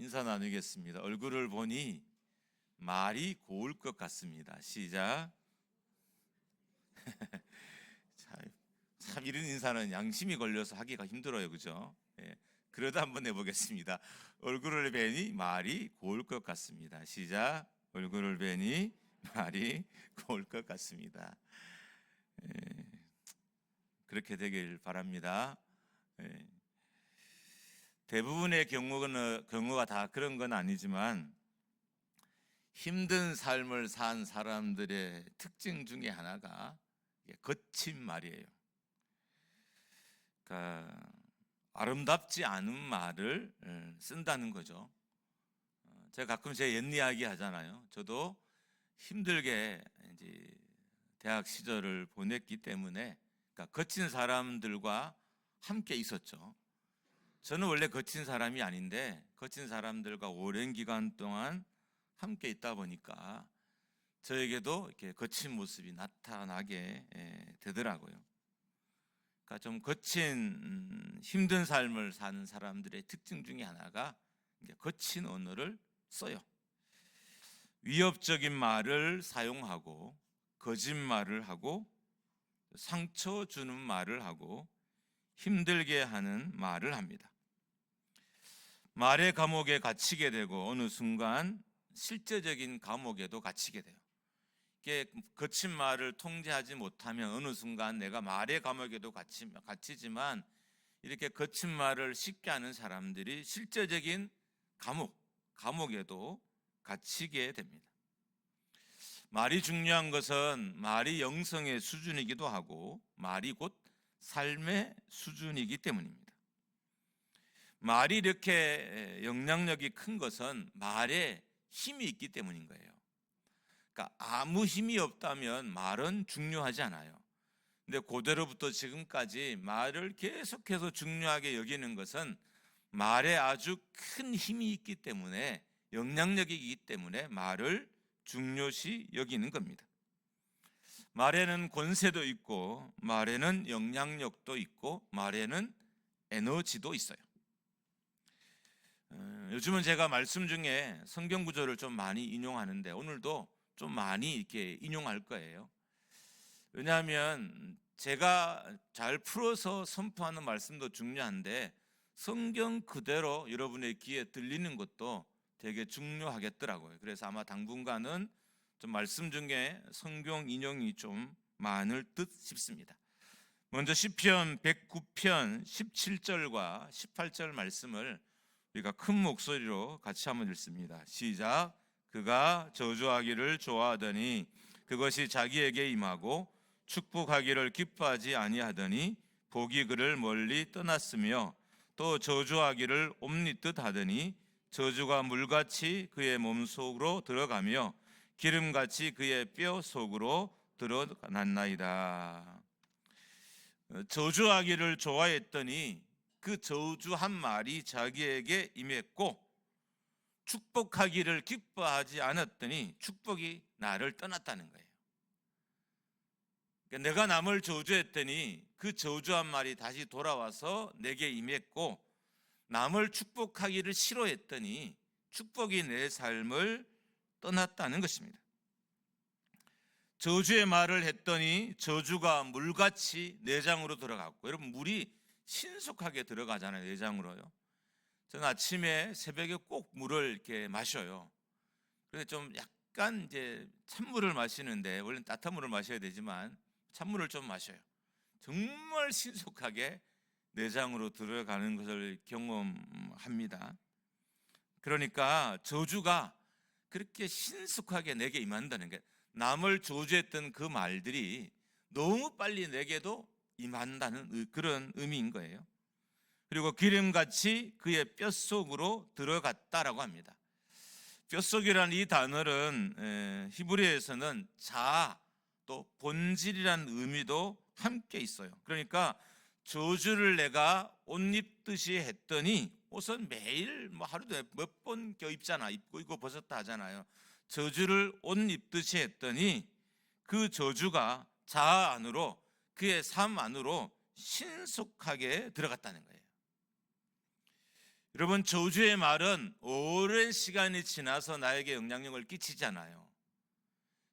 인사 나누겠습니다. 얼굴을 보니 말이 고울 것 같습니다. 시작. 참 이런 인사는 양심이 걸려서 하기가 힘들어요, 그죠? 예, 그래도 한번 해보겠습니다. 얼굴을 뵈니 말이 고울 것 같습니다. 시작. 얼굴을 뵈니 말이 고울 것 같습니다. 예, 그렇게 되길 바랍니다. 예, 대부분의 경우가 다 그런 건 아니지만 힘든 삶을 산 사람들의 특징 중에 하나가 거친 말이에요. 그러니까 아름답지 않은 말을 쓴다는 거죠. 제가 가끔 제 옛 이야기 하잖아요. 저도 힘들게 이제 대학 시절을 보냈기 때문에 그러니까 거친 사람들과 함께 있었죠. 저는 원래 거친 사람이 아닌데 거친 사람들과 오랜 기간 동안 함께 있다 보니까 저에게도 이렇게 거친 모습이 나타나게 되더라고요. 그러니까 좀 거친 힘든 삶을 사는 사람들의 특징 중에 하나가 거친 언어를 써요. 위협적인 말을 사용하고 거짓말을 하고 상처 주는 말을 하고 힘들게 하는 말을 합니다. 말의 감옥에 갇히게 되고 어느 순간 실제적인 감옥에도 갇히게 돼요. 이게 거친 말을 통제하지 못하면 어느 순간 내가 말의 감옥에도 갇히지만 이렇게 거친 말을 쉽게 하는 사람들이 실제적인 감옥에도 갇히게 됩니다. 말이 중요한 것은 말이 영성의 수준이기도 하고 말이 곧 삶의 수준이기 때문입니다. 말이 이렇게 영향력이 큰 것은 말에 힘이 있기 때문인 거예요. 그러니까 아무 힘이 없다면 말은 중요하지 않아요. 근데 고대로부터 지금까지 말을 계속해서 중요하게 여기는 것은 말에 아주 큰 힘이 있기 때문에 영향력이 있기 때문에 말을 중요시 여기는 겁니다. 말에는 권세도 있고 말에는 영향력도 있고 말에는 에너지도 있어요. 요즘은 제가 말씀 중에 성경 구절을 좀 많이 인용하는데 오늘도 좀 많이 이렇게 인용할 거예요. 왜냐하면 제가 잘 풀어서 선포하는 말씀도 중요한데 성경 그대로 여러분의 귀에 들리는 것도 되게 중요하겠더라고요. 그래서 아마 당분간은 좀 말씀 중에 성경 인용이 좀 많을 듯 싶습니다. 먼저 시편 109편 17절과 18절 말씀을 우리가 큰 목소리로 같이 한번 읽습니다. 시작. 그가 저주하기를 좋아하더니 그것이 자기에게 임하고 축복하기를 기뻐하지 아니하더니 복이 그를 멀리 떠났으며 또 저주하기를 옴니뜻 하더니 저주가 물같이 그의 몸속으로 들어가며 기름같이 그의 뼈 속으로 드러났나이다. 저주하기를 좋아했더니 그 저주한 말이 자기에게 임했고 축복하기를 기뻐하지 않았더니 축복이 나를 떠났다는 거예요. 그러니까 내가 남을 저주했더니 그 저주한 말이 다시 돌아와서 내게 임했고 남을 축복하기를 싫어했더니 축복이 내 삶을 떠났다는 것입니다. 저주의 말을 했더니 저주가 물같이 내장으로 들어갔고, 여러분 물이 신속하게 들어가잖아요. 내장으로요. 저는 아침에 새벽에 꼭 물을 이렇게 마셔요. 그런데 좀 약간 이제 찬물을 마시는데 원래는 따뜻한 물을 마셔야 되지만 찬물을 좀 마셔요. 정말 신속하게 내장으로 들어가는 것을 경험합니다. 그러니까 저주가 그렇게 신속하게 내게 임한다는 게 남을 저주했던 그 말들이 너무 빨리 내게도 임한다는 그런 의미인 거예요. 그리고 기름같이 그의 뼛속으로 들어갔다라고 합니다. 뼛속이라는 이 단어는 히브리어에서는 자아 또 본질이라는 의미도 함께 있어요. 그러니까 저주를 내가 옷 입듯이 했더니 옷은 매일 하루에 몇 번 입잖아. 입고 벗었다 하잖아요. 저주를 옷 입듯이 했더니 그 저주가 자아 안으로 그의 삶 안으로 신속하게 들어갔다는 거예요. 여러분, 저주의 말은 오랜 시간이 지나서 나에게 영향력을 끼치잖아요.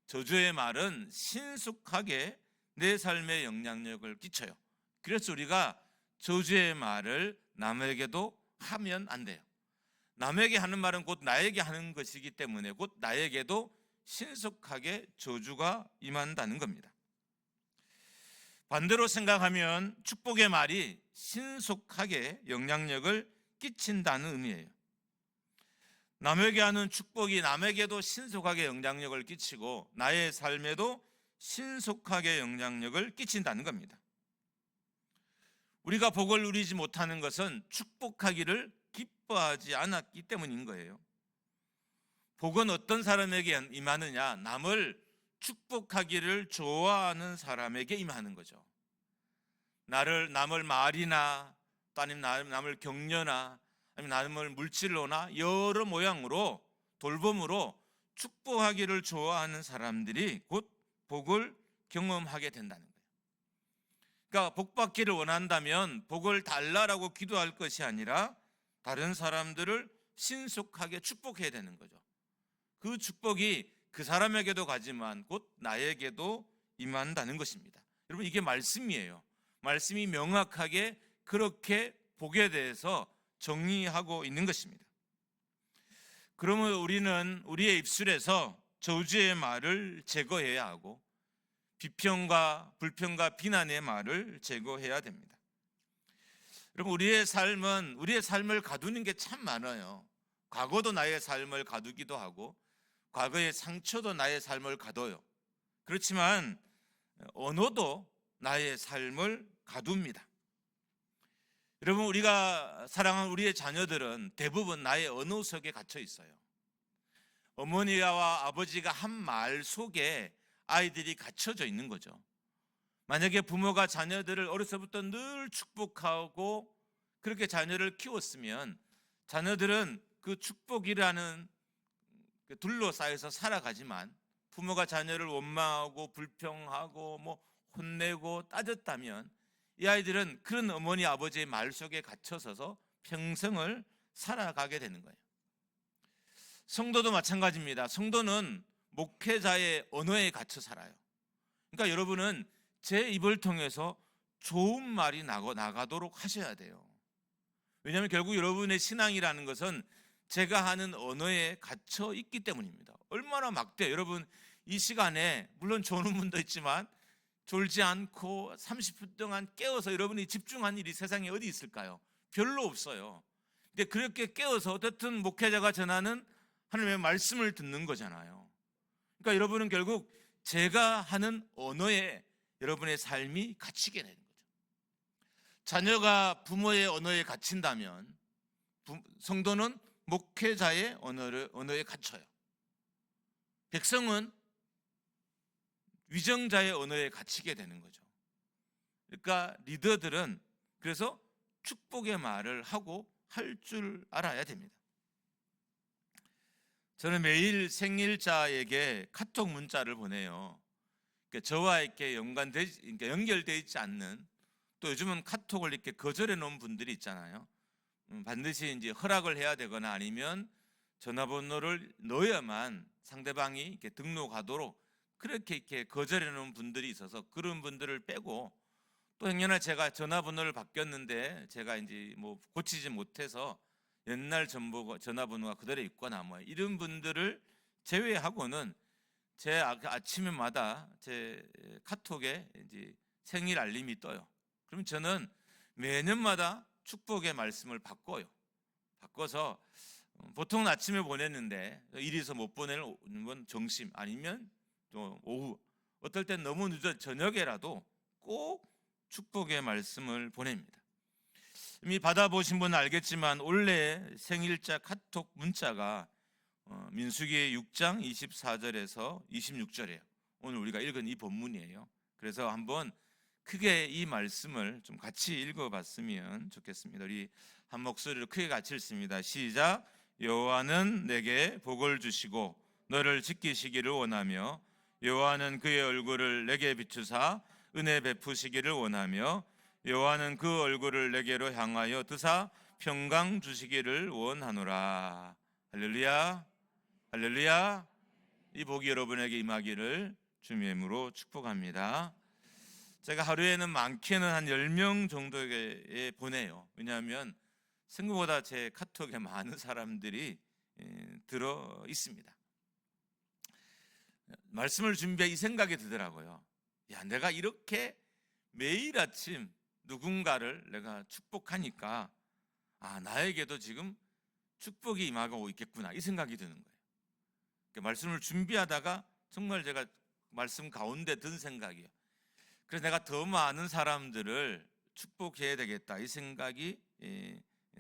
저주의 말은 신속하게 내 삶에 영향력을 끼쳐요. 그래서 우리가 저주의 말을 남에게도 하면 안 돼요. 남에게 하는 말은 곧 나에게 하는 것이기 때문에 곧 나에게도 신속하게 저주가 임한다는 겁니다. 반대로 생각하면 축복의 말이 신속하게 영향력을 끼친다는 의미예요. 남에게 하는 축복이 남에게도 신속하게 영향력을 끼치고 나의 삶에도 신속하게 영향력을 끼친다는 겁니다. 우리가 복을 누리지 못하는 것은 축복하기를 기뻐하지 않았기 때문인 거예요. 복은 어떤 사람에게 임하느냐? 남을 축복하기를 좋아하는 사람에게 임하는 거죠. 남을 말이나 또 아니면 남을 격려나 아니면 남을 물질로나 여러 모양으로 돌봄으로 축복하기를 좋아하는 사람들이 곧 복을 경험하게 된다는 거예요. 그러니까 복 받기를 원한다면 복을 달라라고 기도할 것이 아니라 다른 사람들을 신속하게 축복해야 되는 거죠. 그 축복이 그 사람에게도 가지만 곧 나에게도 임한다는 것입니다. 여러분, 이게 말씀이에요. 말씀이 명확하게 그렇게 복에 대해서 정의하고 있는 것입니다. 그러면 우리는 우리의 입술에서 저주의 말을 제거해야 하고 비평과 불평과 비난의 말을 제거해야 됩니다. 여러분, 우리의 삶을 가두는 게 참 많아요. 과거도 나의 삶을 가두기도 하고 과거의 상처도 나의 삶을 가둬요. 그렇지만 언어도 나의 삶을 가둡니다. 여러분, 우리가 사랑하는 우리의 자녀들은 대부분 나의 언어 속에 갇혀 있어요. 어머니와 아버지가 한 말 속에 아이들이 갇혀져 있는 거죠. 만약에 부모가 자녀들을 어려서부터 늘 축복하고 그렇게 자녀를 키웠으면 자녀들은 그 축복이라는 둘러싸여서 살아가지만 부모가 자녀를 원망하고 불평하고 혼내고 따졌다면 이 아이들은 그런 어머니 아버지의 말 속에 갇혀서서 평생을 살아가게 되는 거예요. 성도도 마찬가지입니다. 성도는 목회자의 언어에 갇혀 살아요. 그러니까 여러분은 제 입을 통해서 좋은 말이 나가도록 하셔야 돼요. 왜냐하면 결국 여러분의 신앙이라는 것은 제가 하는 언어에 갇혀 있기 때문입니다. 얼마나 막대요. 여러분, 이 시간에 물론 조는 분도 있지만 졸지 않고 30분 동안 깨어서 여러분이 집중한 일이 세상에 어디 있을까요? 별로 없어요. 근데 그렇게 깨어서 어떻든 목회자가 전하는 하나님의 말씀을 듣는 거잖아요. 그러니까 여러분은 결국 제가 하는 언어에 여러분의 삶이 갇히게 되는 거죠. 자녀가 부모의 언어에 갇힌다면 성도는 목회자의 언어에 갇혀요. 백성은 위정자의 언어에 갇히게 되는 거죠. 그러니까 리더들은 그래서 축복의 말을 하고 할 줄 알아야 됩니다. 저는 매일 생일자에게 카톡 문자를 보내요. 그러니까 저와 이렇게 연결되어 있지 않는, 또 요즘은 카톡을 이렇게 거절해 놓은 분들이 있잖아요. 반드시 이제 허락을 해야 되거나 아니면 전화번호를 넣어야만 상대방이 이렇게 등록하도록 그렇게 이렇게 거절해 놓은 분들이 있어서 그런 분들을 빼고, 또 행여나 제가 전화번호를 바뀌었는데 제가 이제 고치지 못해서 옛날 전화번호가 그대로 있거나 이런 분들을 제외하고는 제 아침마다 제 카톡에 이제 생일 알림이 떠요. 그럼 저는 매년마다 축복의 말씀을 바꿔서 보통은 아침에 보냈는데 이리서 못 보내는 건 점심 아니면 또 오후, 어떨 땐 너무 늦어 저녁에라도 꼭 축복의 말씀을 보냅니다. 이미 받아보신 분은 알겠지만 원래 생일자 카톡 문자가 민수기 6장 24절에서 26절이에요. 오늘 우리가 읽은 이 본문이에요. 그래서 한번 크게 이 말씀을 좀 같이 읽어봤으면 좋겠습니다. 우리 한 목소리로 크게 같이 읽습니다. 시작. 여호와는 내게 복을 주시고 너를 지키시기를 원하며 여호와는 그의 얼굴을 내게 비추사 은혜 베푸시기를 원하며 여호와는 그 얼굴을 내게로 향하여 드사 평강 주시기를 원하노라. 할렐루야, 할렐루야. 이 복이 여러분에게 임하기를 주님의 이름으로 축복합니다. 제가 하루에는 많게는 한 10명 정도에게 보내요. 왜냐하면 생각보다 제 카톡에 많은 사람들이 들어 있습니다. 말씀을 준비해 이 생각이 들더라고요. 야, 내가 이렇게 매일 아침 누군가를 내가 축복하니까 나에게도 지금 축복이 임하고 있겠구나, 이 생각이 드는 거예요. 말씀을 준비하다가 정말 제가 말씀 가운데 든 생각이에요. 그래서 내가 더 많은 사람들을 축복해야 되겠다, 이 생각이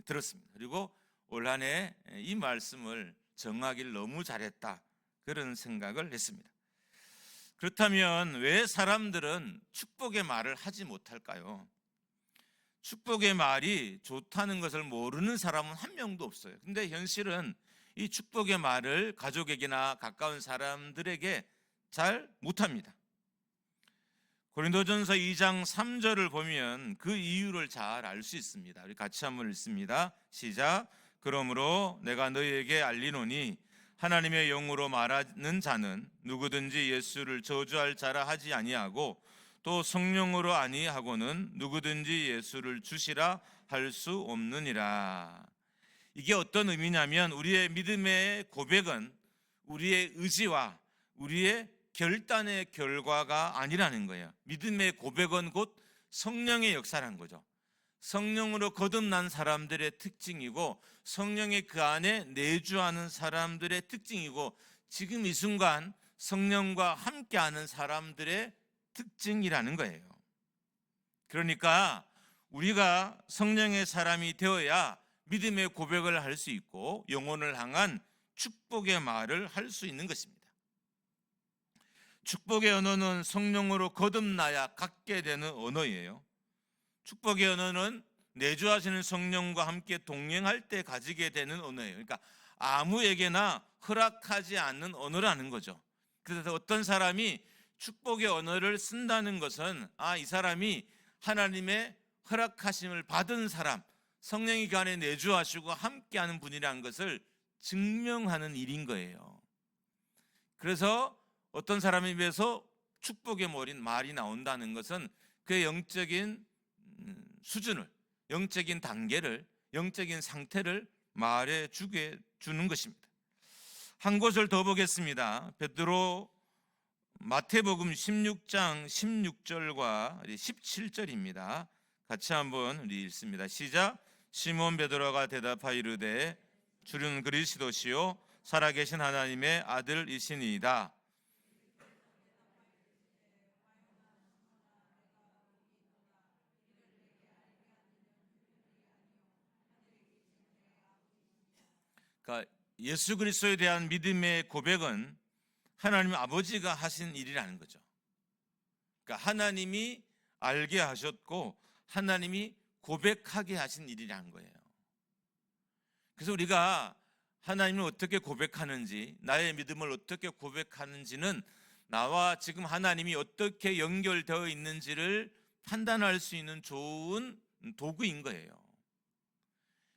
들었습니다. 그리고 올 한 해 이 말씀을 정하기를 너무 잘했다, 그런 생각을 했습니다. 그렇다면 왜 사람들은 축복의 말을 하지 못할까요? 축복의 말이 좋다는 것을 모르는 사람은 한 명도 없어요. 근데 현실은 이 축복의 말을 가족에게나 가까운 사람들에게 잘 못합니다. 고린도전서 2장 3절을 보면 그 이유를 잘 알 수 있습니다. 우리 같이 한번 읽습니다. 시작. 그러므로 내가 너희에게 알리노니 하나님의 영으로 말하는 자는 누구든지 예수를 저주할 자라 하지 아니하고 또 성령으로 아니하고는 누구든지 예수를 주시라 할 수 없느니라. 이게 어떤 의미냐면 우리의 믿음의 고백은 우리의 의지와 우리의 결단의 결과가 아니라는 거예요. 믿음의 고백은 곧 성령의 역사라는 거죠. 성령으로 거듭난 사람들의 특징이고 성령이 그 안에 내주하는 사람들의 특징이고 지금 이 순간 성령과 함께하는 사람들의 특징이라는 거예요. 그러니까 우리가 성령의 사람이 되어야 믿음의 고백을 할 수 있고 영혼을 향한 축복의 말을 할 수 있는 것입니다. 축복의 언어는 성령으로 거듭나야 갖게 되는 언어예요. 축복의 언어는 내주하시는 성령과 함께 동행할 때 가지게 되는 언어예요. 그러니까 아무에게나 허락하지 않는 언어라는 거죠. 그래서 어떤 사람이 축복의 언어를 쓴다는 것은 이 사람이 하나님의 허락하심을 받은 사람, 성령이 그 안에 내주하시고 함께하는 분이라는 것을 증명하는 일인 거예요. 그래서 어떤 사람에 비해서 축복의 말이 나온다는 것은 그의 영적인 수준을, 영적인 단계를, 영적인 상태를 말해주게 주는 것입니다. 한 곳을 더 보겠습니다. 마태복음 16장 16절과 17절입니다. 같이 한번 우리 읽습니다. 시작. 시몬 베드로가 대답하여 이르되 주는 그리스도시요 살아계신 하나님의 아들이시니이다. 그러니까 예수 그리스도에 대한 믿음의 고백은 하나님 아버지가 하신 일이라는 거죠. 그러니까 하나님이 알게 하셨고 하나님이 고백하게 하신 일이라는 거예요. 그래서 우리가 하나님을 어떻게 고백하는지, 나의 믿음을 어떻게 고백하는지는 나와 지금 하나님이 어떻게 연결되어 있는지를 판단할 수 있는 좋은 도구인 거예요.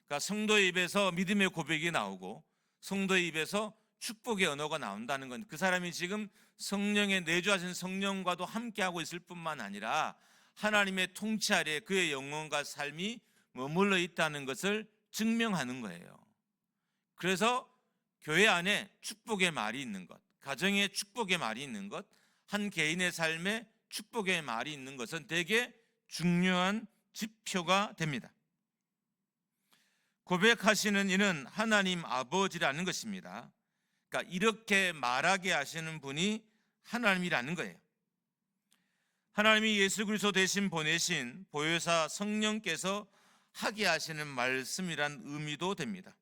그러니까 성도의 입에서 믿음의 고백이 나오고 성도의 입에서 축복의 언어가 나온다는 건 그 사람이 지금 성령의 내주하신 성령과도 함께하고 있을 뿐만 아니라 하나님의 통치 아래 그의 영혼과 삶이 머물러 있다는 것을 증명하는 거예요. 그래서 교회 안에 축복의 말이 있는 것, 가정에 축복의 말이 있는 것, 한 개인의 삶에 축복의 말이 있는 것은 되게 중요한 지표가 됩니다. 고백하시는 이는 하나님 아버지라는 것입니다. 그러니까 이렇게 말하게 하시는 분이 하나님이라는 거예요. 하나님이 예수 그리스도 대신 보내신 보혜사 성령께서 하게 하시는 말씀이란 의미도 됩니다.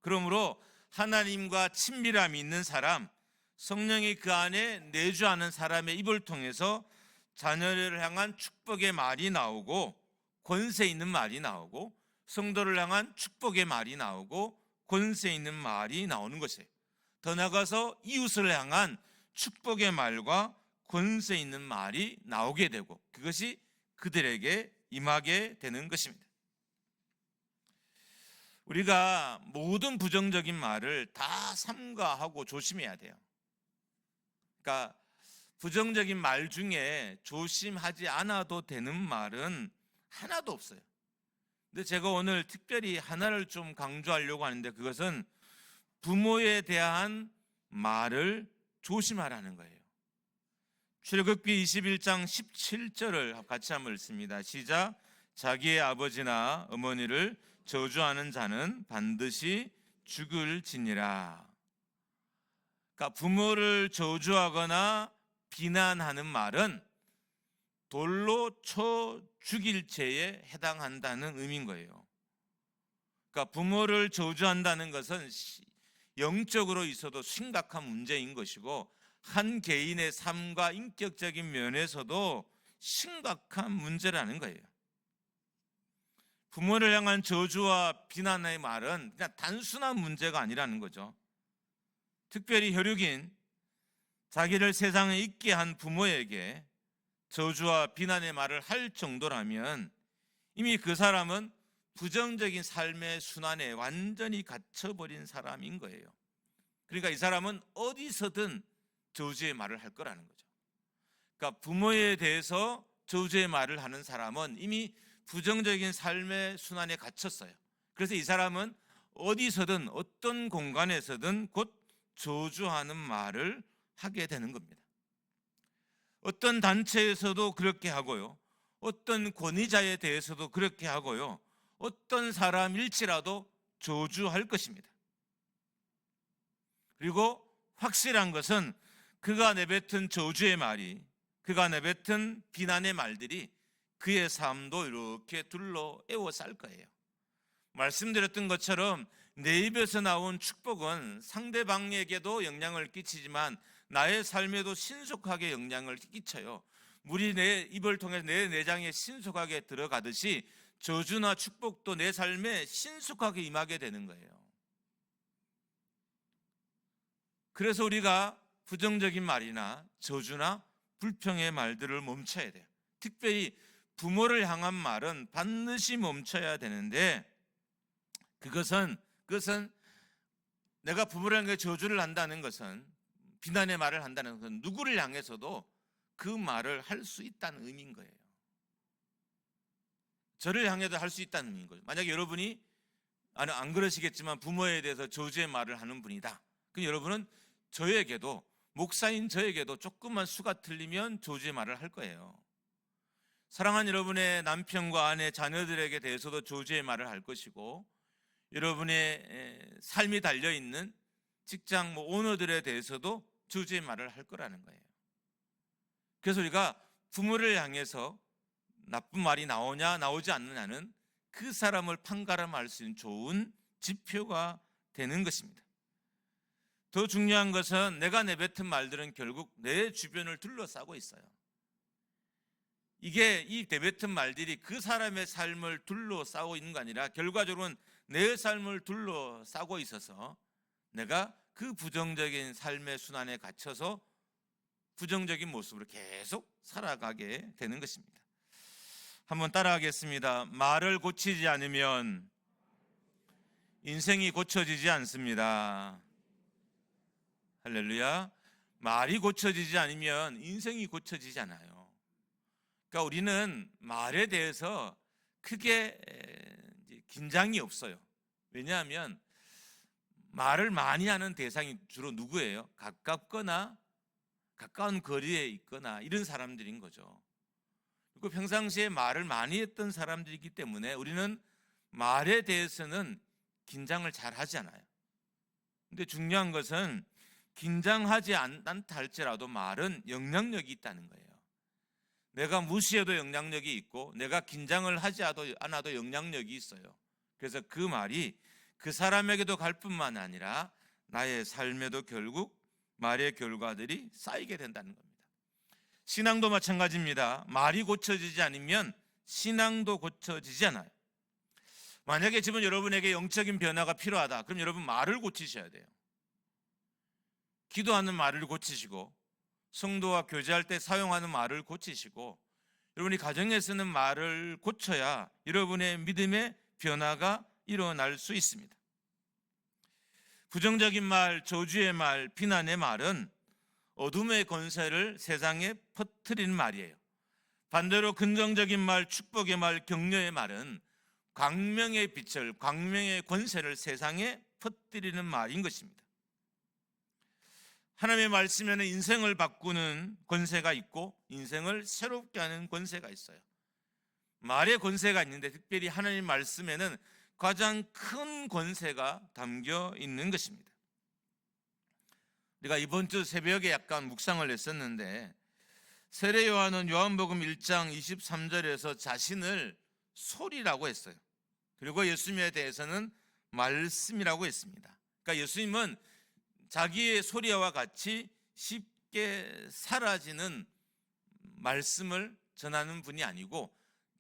그러므로 하나님과 친밀함이 있는 사람, 성령이 그 안에 내주하는 사람의 입을 통해서 자녀를 향한 축복의 말이 나오고 권세 있는 말이 나오고 성도를 향한 축복의 말이 나오고 권세 있는 말이 나오는 것이에요. 더 나아가서 이웃을 향한 축복의 말과 권세 있는 말이 나오게 되고 그것이 그들에게 임하게 되는 것입니다. 우리가 모든 부정적인 말을 다 삼가하고 조심해야 돼요. 그러니까 부정적인 말 중에 조심하지 않아도 되는 말은 하나도 없어요. 근데 제가 오늘 특별히 하나를 좀 강조하려고 하는데, 그것은 부모에 대한 말을 조심하라는 거예요. 출애굽기 21장 17절을 같이 한번 읽습니다. 시작. 자기의 아버지나 어머니를 저주하는 자는 반드시 죽을지니라. 그러니까 부모를 저주하거나 비난하는 말은 돌로 쳐 죽일 죄에 해당한다는 의미인 거예요. 그러니까 부모를 저주한다는 것은 영적으로 있어도 심각한 문제인 것이고, 한 개인의 삶과 인격적인 면에서도 심각한 문제라는 거예요. 부모를 향한 저주와 비난의 말은 그냥 단순한 문제가 아니라는 거죠. 특별히 혈육인 자기를 세상에 있게 한 부모에게 저주와 비난의 말을 할 정도라면 이미 그 사람은 부정적인 삶의 순환에 완전히 갇혀버린 사람인 거예요. 그러니까 이 사람은 어디서든 저주의 말을 할 거라는 거죠. 그러니까 부모에 대해서 저주의 말을 하는 사람은 이미 부정적인 삶의 순환에 갇혔어요. 그래서 이 사람은 어디서든 어떤 공간에서든 곧 저주하는 말을 하게 되는 겁니다. 어떤 단체에서도 그렇게 하고요, 어떤 권위자에 대해서도 그렇게 하고요, 어떤 사람일지라도 저주할 것입니다. 그리고 확실한 것은 그가 내뱉은 저주의 말이, 그가 내뱉은 비난의 말들이 그의 삶도 이렇게 둘러 에워쌀 거예요. 말씀드렸던 것처럼 내 입에서 나온 축복은 상대방에게도 영향을 끼치지만 나의 삶에도 신속하게 영향을 끼쳐요. 물이 내 입을 통해 내 내장에 신속하게 들어가듯이 저주나 축복도 내 삶에 신속하게 임하게 되는 거예요. 그래서 우리가 부정적인 말이나 저주나 불평의 말들을 멈춰야 돼요. 특별히 부모를 향한 말은 반드시 멈춰야 되는데, 그것은 내가 부모를 향해 저주를 한다는 것은, 비난의 말을 한다는 것은 누구를 향해서도 그 말을 할 수 있다는 의미인 거예요. 저를 향해도 할 수 있다는 의미인 거예요. 만약에 여러분이 안 그러시겠지만 부모에 대해서 저주의 말을 하는 분이다, 그럼 여러분은 저에게도, 목사인 저에게도 조금만 수가 틀리면 저주의 말을 할 거예요. 사랑하는 여러분의 남편과 아내, 자녀들에게 대해서도 저주의 말을 할 것이고, 여러분의 삶이 달려있는 직장 오너들에 대해서도 저주의 말을 할 거라는 거예요. 그래서 우리가 부모를 향해서 나쁜 말이 나오냐 나오지 않느냐는 그 사람을 판가름할 수 있는 좋은 지표가 되는 것입니다. 더 중요한 것은 내가 내뱉은 말들은 결국 내 주변을 둘러싸고 있어요. 이게 이 내뱉은 말들이 그 사람의 삶을 둘러싸고 있는 거 아니라 결과적으로는 내 삶을 둘러싸고 있어서 내가 그 부정적인 삶의 순환에 갇혀서 부정적인 모습으로 계속 살아가게 되는 것입니다. 한번 따라하겠습니다. 말을 고치지 않으면 인생이 고쳐지지 않습니다. 할렐루야. 말이 고쳐지지 않으면 인생이 고쳐지지 않아요. 그러니까 우리는 말에 대해서 크게 긴장이 없어요. 왜냐하면 말을 많이 하는 대상이 주로 누구예요? 가깝거나 가까운 거리에 있거나 이런 사람들인 거죠. 그리고 평상시에 말을 많이 했던 사람들이기 때문에 우리는 말에 대해서는 긴장을 잘 하지 않아요. 근데 중요한 것은 긴장하지 않다 할지라도 말은 영향력이 있다는 거예요. 내가 무시해도 영향력이 있고 내가 긴장을 하지 않아도 영향력이 있어요. 그래서 그 말이 그 사람에게도 갈 뿐만 아니라 나의 삶에도 결국 말의 결과들이 쌓이게 된다는 겁니다. 신앙도 마찬가지입니다. 말이 고쳐지지 않으면 신앙도 고쳐지지 않아요. 만약에 지금 여러분에게 영적인 변화가 필요하다, 그럼 여러분 말을 고치셔야 돼요. 기도하는 말을 고치시고, 성도와 교제할 때 사용하는 말을 고치시고, 여러분이 가정에 쓰는 말을 고쳐야 여러분의 믿음의 변화가 일어날 수 있습니다. 부정적인 말, 저주의 말, 비난의 말은 어둠의 권세를 세상에 퍼뜨리는 말이에요. 반대로 긍정적인 말, 축복의 말, 격려의 말은 광명의 빛을, 광명의 권세를 세상에 퍼뜨리는 말인 것입니다. 하나님의 말씀에는 인생을 바꾸는 권세가 있고 인생을 새롭게 하는 권세가 있어요. 말의 권세가 있는데 특별히 하나님 말씀에는 가장 큰 권세가 담겨 있는 것입니다. 우리가 이번 주 새벽에 약간 묵상을 했었는데 세례 요한은 요한복음 1장 23절에서 자신을 소리라고 했어요. 그리고 예수님에 대해서는 말씀이라고 했습니다. 그러니까 예수님은 자기의 소리와 같이 쉽게 사라지는 말씀을 전하는 분이 아니고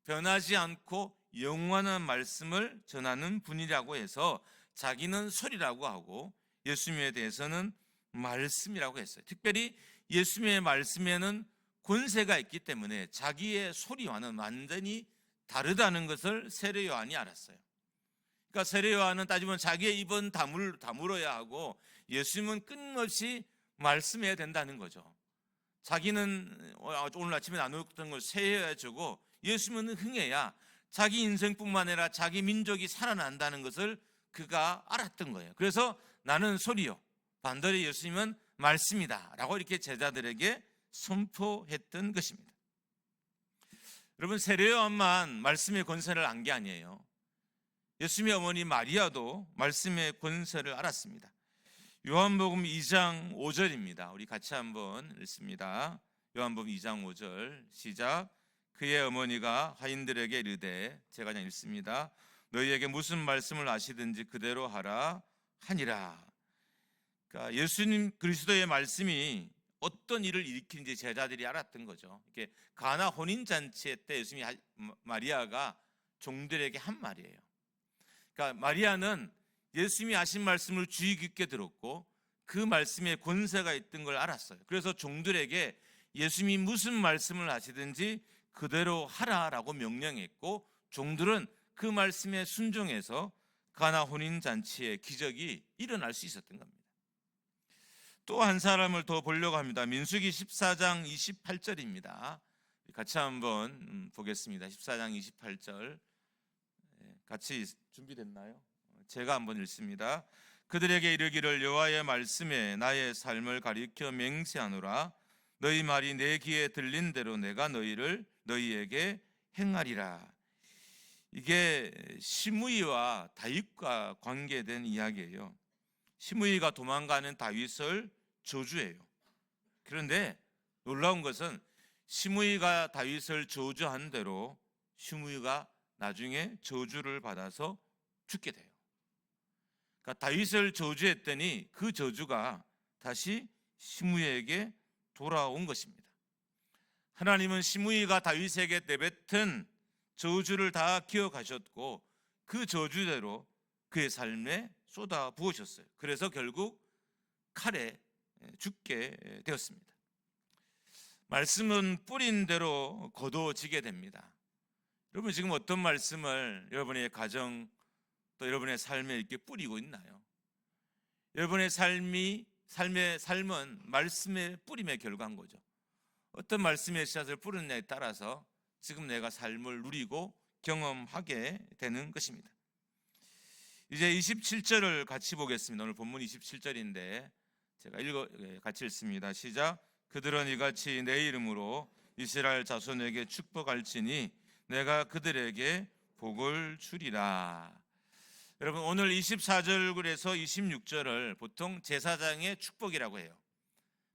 변하지 않고 영원한 말씀을 전하는 분이라고 해서 자기는 소리라고 하고 예수님에 대해서는 말씀이라고 했어요. 특별히 예수님의 말씀에는 권세가 있기 때문에 자기의 소리와는 완전히 다르다는 것을 세례 요한이 알았어요. 그러니까 세례 요한은 따지면 자기의 입은 다물어야 하고 예수님은 끊임없이 말씀해야 된다는 거죠. 자기는 오늘 아침에 나누었던 걸 세해야 주고 예수님은 흥해야 자기 인생뿐만 아니라 자기 민족이 살아난다는 것을 그가 알았던 거예요. 그래서 나는 소리요, 반대로 예수님은 말씀이다 라고 이렇게 제자들에게 선포했던 것입니다. 여러분, 세례 요한만 말씀의 권세를 안 게 아니에요. 예수님의 어머니 마리아도 말씀의 권세를 알았습니다. 요한복음 2장 5절입니다. 우리 같이 한번 읽습니다. 요한복음 2장 5절 시작. 그의 어머니가 하인들에게 이르되, 제가 그냥 읽습니다. 너희에게 무슨 말씀을 아시든지 그대로 하라 하니라. 그러니까 예수님 그리스도의 말씀이 어떤 일을 일으키는지 제자들이 알았던 거죠. 이렇게 가나 혼인잔치 때 예수님이 마리아가 종들에게 한 말이에요. 그러니까 마리아는 예수님이 하신 말씀을 주의 깊게 들었고 그 말씀에 권세가 있던 걸 알았어요. 그래서 종들에게 예수님이 무슨 말씀을 하시든지 그대로 하라라고 명령했고 종들은 그 말씀에 순종해서 가나 혼인잔치의 기적이 일어날 수 있었던 겁니다. 또 한 사람을 더 보려고 합니다. 민수기 14장 28절입니다. 같이 한번 보겠습니다. 14장 28절 같이 준비됐나요? 제가 한번 읽습니다. 그들에게 이르기를 여호와의 말씀에 나의 삶을 가리켜 맹세하노라. 너희 말이 내 귀에 들린 대로 내가 너희에게 행하리라. 이게 시므이와 다윗과 관계된 이야기예요. 시므이가 도망가는 다윗을 저주해요. 그런데 놀라운 것은 시므이가 다윗을 저주한 대로 시므이가 나중에 저주를 받아서 죽게 돼요. 그러니까 다윗을 저주했더니 그 저주가 다시 시므이에게 돌아온 것입니다. 하나님은 시므이가 다윗에게 내뱉은 저주를 다 기억하셨고 그 저주대로 그의 삶에 쏟아 부으셨어요. 그래서 결국 칼에 죽게 되었습니다. 말씀은 뿌린 대로 거둬지게 됩니다. 여러분, 지금 어떤 말씀을 여러분의 가정 또 여러분의 삶에 이렇게 뿌리고 있나요? 여러분의 삶은 말씀의 뿌림의 결과인 거죠. 어떤 말씀의 씨앗을 뿌리느냐에 따라서 지금 내가 삶을 누리고 경험하게 되는 것입니다. 이제 27절을 같이 보겠습니다. 오늘 본문 27절인데 제가 같이 읽습니다. 시작. 그들은 이같이 내 이름으로 이스라엘 자손에게 축복할지니 내가 그들에게 복을 주리라. 여러분, 오늘 24절에서 26절을 보통 제사장의 축복이라고 해요.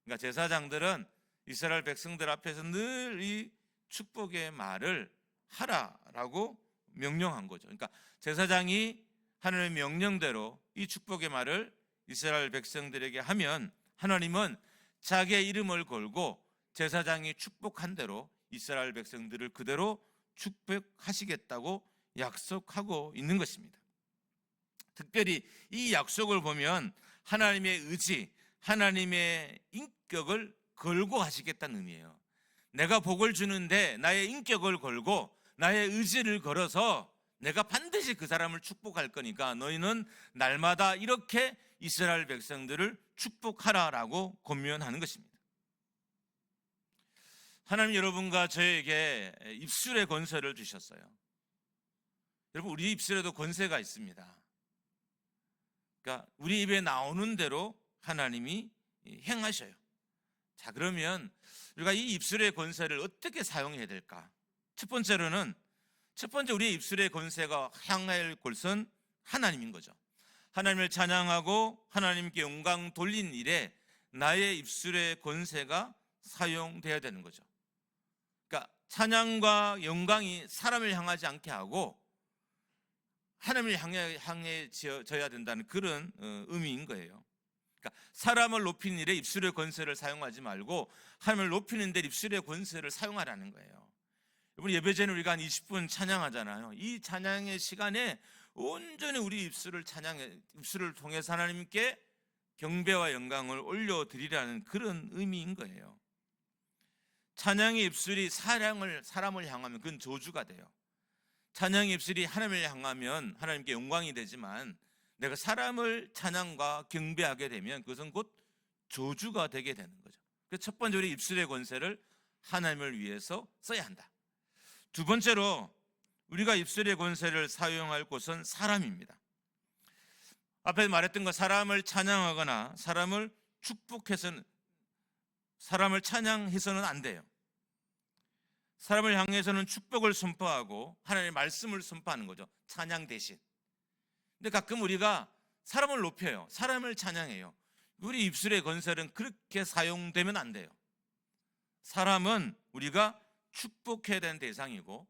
그러니까 제사장들은 이스라엘 백성들 앞에서 늘 이 축복의 말을 하라라고 명령한 거죠. 그러니까 제사장이 하나님의 명령대로 이 축복의 말을 이스라엘 백성들에게 하면 하나님은 자기의 이름을 걸고 제사장이 축복한 대로 이스라엘 백성들을 그대로 축복하시겠다고 약속하고 있는 것입니다. 특별히 이 약속을 보면 하나님의 의지, 하나님의 인격을 걸고 하시겠다는 의미예요. 내가 복을 주는데 나의 인격을 걸고 나의 의지를 걸어서 내가 반드시 그 사람을 축복할 거니까 너희는 날마다 이렇게 이스라엘 백성들을 축복하라라고 권면하는 것입니다. 하나님 여러분과 저에게 입술의 권세를 주셨어요. 여러분, 우리 입술에도 권세가 있습니다. 그러니까 우리 입에 나오는 대로 하나님이 행하셔요. 자, 그러면 우리가 이 입술의 권세를 어떻게 사용해야 될까? 첫 번째 우리의 입술의 권세가 향할 곳은 하나님인 거죠. 하나님을 찬양하고 하나님께 영광 돌린 일에 나의 입술의 권세가 사용돼야 되는 거죠. 그러니까 찬양과 영광이 사람을 향하지 않게 하고 하나님을 향해져야 된다는 그런 의미인 거예요. 그러니까 사람을 높이는 일에 입술의 권세를 사용하지 말고 하나님을 높이는 데 입술의 권세를 사용하라는 거예요. 이번 예배 전에 우리가 한 20분 찬양하잖아요. 이 찬양의 시간에 온전히 우리 입술을 통해서 하나님께 경배와 영광을 올려드리라는 그런 의미인 거예요. 찬양의 입술이 사람을 향하면 그건 저주가 돼요. 찬양의 입술이 하나님을 향하면 하나님께 영광이 되지만 내가 사람을 찬양과 경배하게 되면 그것은 곧 저주가 되게 되는 거죠. 그래서 첫 번째 우리 입술의 권세를 하나님을 위해서 써야 한다. 두 번째로 우리가 입술의 권세를 사용할 곳은 사람입니다. 앞에 말했던 거, 사람을 찬양하거나 사람을 축복해서는, 사람을 찬양해서는 안 돼요. 사람을 향해서는 축복을 선포하고 하나님의 말씀을 선포하는 거죠. 찬양 대신. 근데 가끔 우리가 사람을 높여요. 사람을 찬양해요. 우리 입술의 권세는 그렇게 사용되면 안 돼요. 사람은 우리가 축복해야 되는 대상이고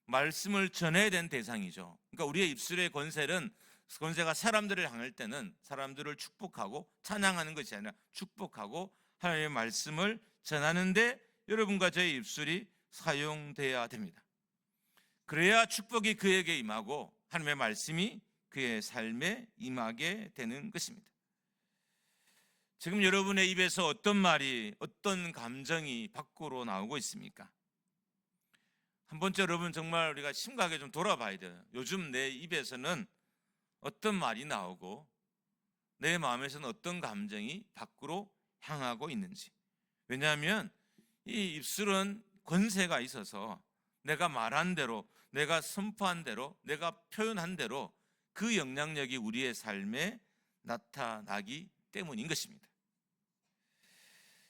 말씀을 전해야 되는 대상이죠. 그러니까 우리의 입술의 권세가 사람들을 향할 때는 사람들을 축복하고 찬양하는 것이 아니라 축복하고 하나님의 말씀을 전하는데 여러분과 저의 입술이 사용돼야 됩니다. 그래야 축복이 그에게 임하고 하나님의 말씀이 그의 삶에 임하게 되는 것입니다. 지금 여러분의 입에서 어떤 말이, 어떤 감정이 밖으로 나오고 있습니까? 한 번째 여러분 정말 우리가 심각하게 좀 돌아봐야 돼요. 요즘 내 입에서는 어떤 말이 나오고 내 마음에서는 어떤 감정이 밖으로 향하고 있는지. 왜냐하면 이 입술은 권세가 있어서 내가 말한 대로, 내가 선포한 대로, 내가 표현한 대로 그 영향력이 우리의 삶에 나타나기 때문인 것입니다.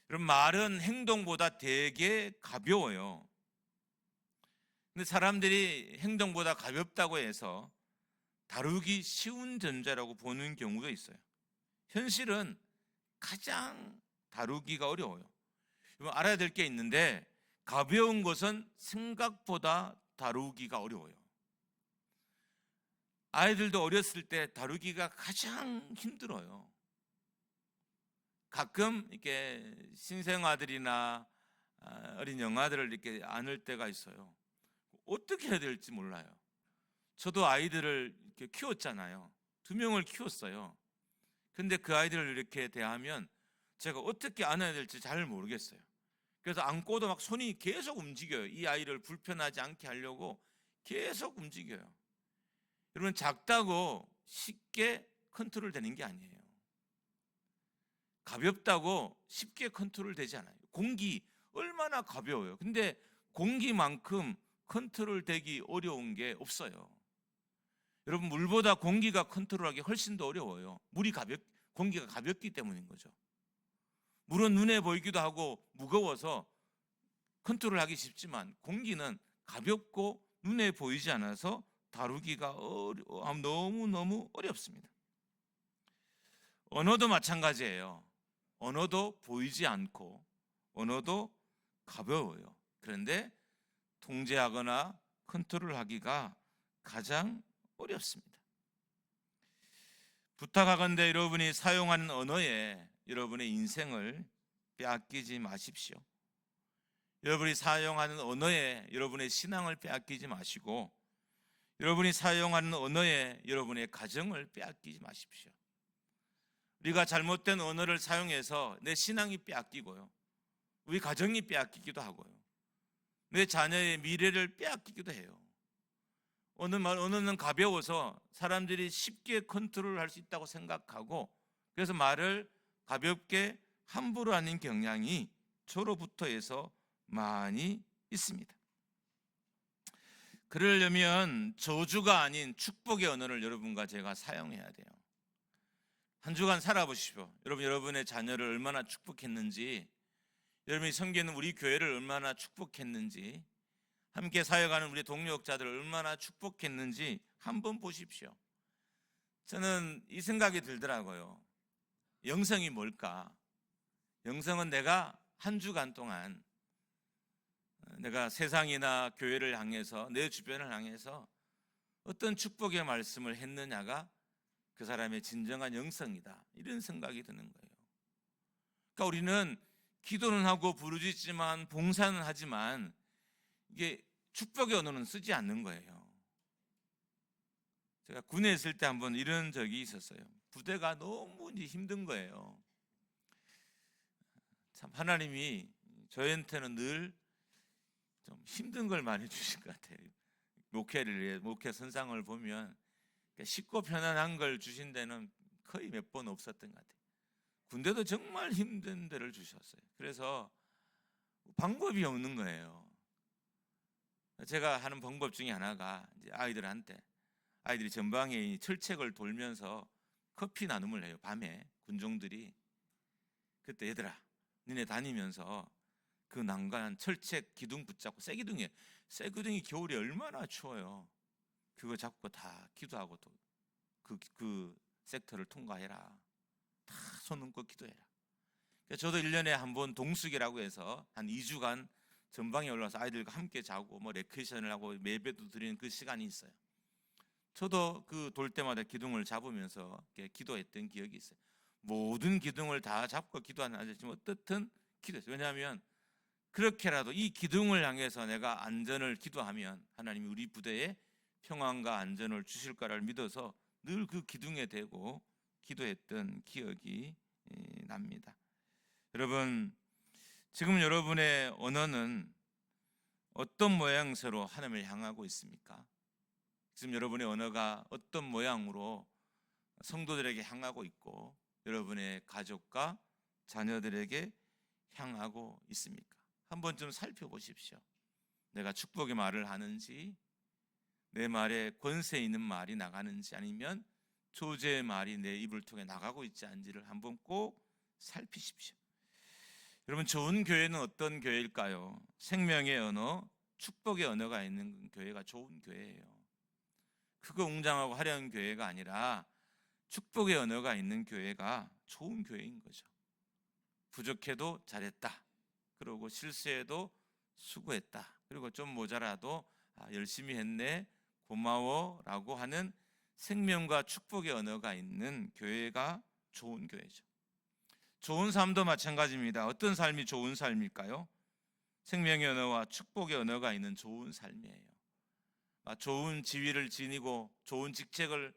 여러분, 말은 행동보다 되게 가벼워요. 근데 사람들이 행동보다 가볍다고 해서 다루기 쉬운 존재라고 보는 경우도 있어요. 현실은 가장 다루기가 어려워요. 알아야 될 게 있는데 가벼운 것은 생각보다 다루기가 어려워요. 아이들도 어렸을 때 다루기가 가장 힘들어요. 가끔 이렇게 신생아들이나 어린 영아들을 이렇게 안을 때가 있어요. 어떻게 해야 될지 몰라요. 저도 아이들을 이렇게 키웠잖아요. 2명을 키웠어요. 근데 그 아이들을 이렇게 대하면 제가 어떻게 안아야 될지 잘 모르겠어요. 그래서 안고도 막 손이 계속 움직여요. 이 아이를 불편하지 않게 하려고 계속 움직여요. 여러분, 작다고 쉽게 컨트롤 되는 게 아니에요. 가볍다고 쉽게 컨트롤 되지 않아요. 공기 얼마나 가벼워요. 근데 공기만큼 컨트롤 되기 어려운 게 없어요. 여러분, 물보다 공기가 컨트롤하기 훨씬 더 어려워요. 공기가 가볍기 때문인 거죠. 물은 눈에 보이기도 하고 무거워서 컨트롤하기 쉽지만 공기는 가볍고 눈에 보이지 않아서 다루기가 너무너무 어렵습니다. 언어도 마찬가지예요. 언어도 보이지 않고 언어도 가벼워요. 그런데 통제하거나 컨트롤하기가 가장 어렵습니다. 부탁하건대 여러분이 사용하는 언어에 여러분의 인생을 빼앗기지 마십시오. 여러분이 사용하는 언어에 여러분의 신앙을 빼앗기지 마시고 여러분이 사용하는 언어에 여러분의 가정을 빼앗기지 마십시오. 우리가 잘못된 언어를 사용해서 내 신앙이 빼앗기고요, 우리 가정이 빼앗기기도 하고요, 내 자녀의 미래를 빼앗기기도 해요. 어느는 가벼워서 사람들이 쉽게 컨트롤할 수 있다고 생각하고, 그래서 말을 가볍게 함부로 하는 경향이 저로부터 해서 많이 있습니다. 그러려면 저주가 아닌 축복의 언어를 여러분과 제가 사용해야 돼요. 한 주간 살아보십시오. 여러분의 자녀를 얼마나 축복했는지, 여러분이 섬기는 우리 교회를 얼마나 축복했는지, 함께 사역하는 우리 동역자들을 얼마나 축복했는지 한번 보십시오. 저는 이 생각이 들더라고요. 영성이 뭘까? 영성은 내가 한 주간 동안 내가 세상이나 교회를 향해서, 내 주변을 향해서 어떤 축복의 말씀을 했느냐가 그 사람의 진정한 영성이다, 이런 생각이 드는 거예요. 그러니까 우리는 기도는 하고 부르짖지만, 봉사는 하지만 이게 축복의 언어는 쓰지 않는 거예요. 제가 군에 있을 때 한번 이런 적이 있었어요. 부대가 너무 힘든 거예요. 참 하나님이 저희한테는 늘 좀 힘든 걸 많이 주신 것 같아요. 목회 선상을 보면 쉽고 편안한 걸 주신 데는 거의 몇 번 없었던 것 같아요. 군대도 정말 힘든 데를 주셨어요. 그래서 방법이 없는 거예요. 제가 하는 방법 중에 하나가 이제 아이들이 전방에 철책을 돌면서 커피 나눔을 해요. 밤에 군종들이. 그때 얘들아, 니네 다니면서 그 난간한 철책 기둥 붙잡고, 쇠기둥이 겨울에 얼마나 추워요. 그거 잡고 다 기도하고 또 그 섹터를 통과해라. 다 손 얹고 기도해라. 저도 1년에 한 번 동숙이라고 해서 한 2주간 전방에 올라와서 아이들과 함께 자고 레크레이션을 하고 예배도 드리는 그 시간이 있어요. 저도 그 돌 때마다 기둥을 잡으면서 기도했던 기억이 있어요. 모든 기둥을 다 잡고 기도하는 아저씨는 어떻든 기도했어요. 왜냐하면 그렇게라도 이 기둥을 향해서 내가 안전을 기도하면 하나님이 우리 부대에 평안과 안전을 주실 거를 믿어서 늘 그 기둥에 대고 기도했던 기억이 납니다. 여러분, 지금 여러분의 언어는 어떤 모양새로 하나님을 향하고 있습니까? 지금 여러분의 언어가 어떤 모양으로 성도들에게 향하고 있고, 여러분의 가족과 자녀들에게 향하고 있습니까? 한번 좀 살펴보십시오. 내가 축복의 말을 하는지, 내 말에 권세 있는 말이 나가는지, 아니면 조제의 말이 내 입을 통해 나가고 있지 않은지를 한번 꼭 살피십시오. 여러분, 좋은 교회는 어떤 교회일까요? 생명의 언어, 축복의 언어가 있는 교회가 좋은 교회예요. 크고 웅장하고 화려한 교회가 아니라 축복의 언어가 있는 교회가 좋은 교회인 거죠. 부족해도 잘했다, 그리고 실수해도 수고했다, 그리고 좀 모자라도 열심히 했네, 고마워 라고 하는 생명과 축복의 언어가 있는 교회가 좋은 교회죠. 좋은 삶도 마찬가지입니다. 어떤 삶이 좋은 삶일까요? 생명의 언어와 축복의 언어가 있는 좋은 삶이에요. 좋은 지위를 지니고 좋은 직책을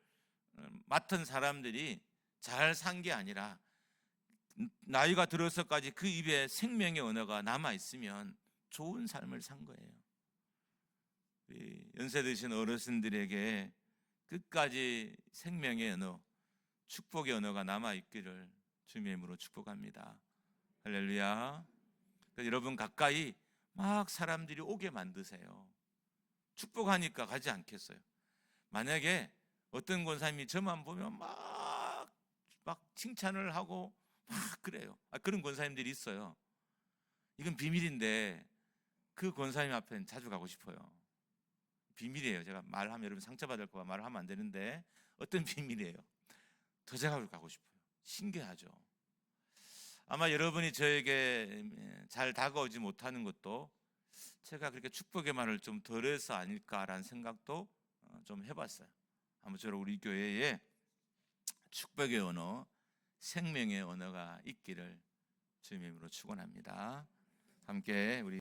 맡은 사람들이 잘 산 게 아니라, 나이가 들어서까지 그 입에 생명의 언어가 남아있으면 좋은 삶을 산 거예요. 연세 드신 어르신들에게 끝까지 생명의 언어, 축복의 언어가 남아있기를 주님의 이름으로 축복합니다. 할렐루야. 여러분, 가까이 막 사람들이 오게 만드세요. 축복하니까 가지 않겠어요? 만약에 어떤 권사님이 저만 보면 막 칭찬을 하고 막 그래요. 그런 권사님들이 있어요. 이건 비밀인데 그 권사님 앞에는 자주 가고 싶어요. 비밀이에요. 제가 말하면 여러분 상처받을까 봐 말을 하면 안 되는데, 어떤 비밀이에요? 더 제가 가고 싶어요. 신기하죠. 아마 여러분이 저에게 잘 다가오지 못하는 것도 제가 그렇게 축복의 말을 좀 덜해서 아닐까라는 생각도 좀 해봤어요. 아무쪼록 우리 교회에 축복의 언어, 생명의 언어가 있기를 주님의 이름으로 축원합니다. 함께 우리